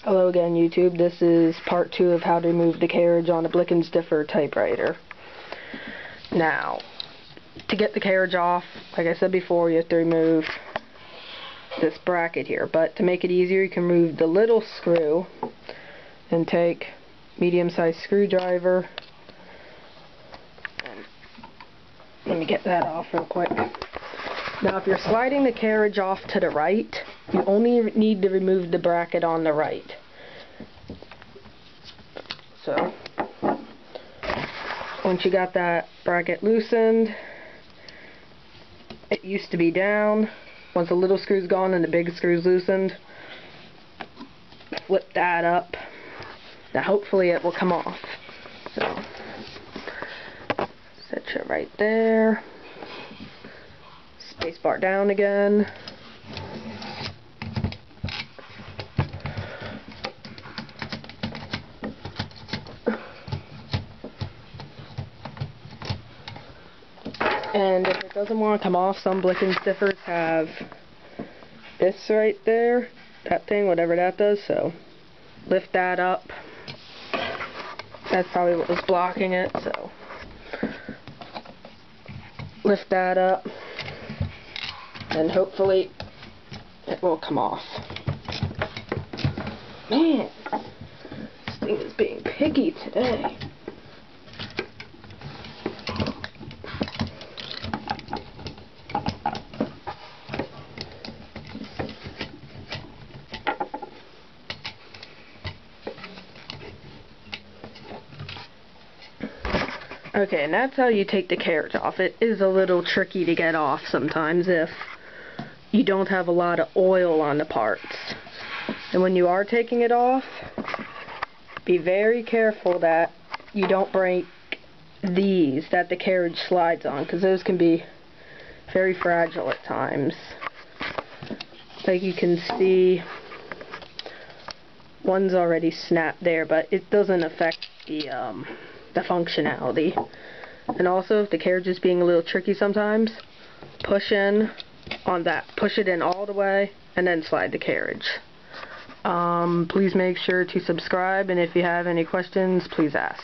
Hello again, YouTube. This is part 2 of how to remove the carriage on a Blick & Stiffer typewriter. Now, to get the carriage off, like I said before, you have to remove this bracket here. But to make it easier, you can remove the little screw and take medium-sized screwdriver. And let me get that off real quick. Now, if you're sliding the carriage off to the right, you only need to remove the bracket on the right. So, once you got that bracket loosened, it used to be down. Once the little screw's gone and the big screw's loosened, flip that up. Now, hopefully it will come off. So, set you right there. Spacebar down again. And if it doesn't want to come off, some Blick & Stiffers have this right there, that thing, whatever that does, so lift that up. That's probably what was blocking it, so lift that up. And hopefully it will come off. Man, this thing is being picky today. Okay, and that's how you take the carriage off. It is a little tricky to get off sometimes if you don't have a lot of oil on the parts. And when you are taking it off, be very careful that you don't break these that the carriage slides on, because those can be very fragile at times. Like you can see, one's already snapped there, but it doesn't affect the functionality. And also, if the carriage is being a little tricky sometimes, push in on that. Push it in all the way, and then slide the carriage. Please make sure to subscribe, and if you have any questions, please ask.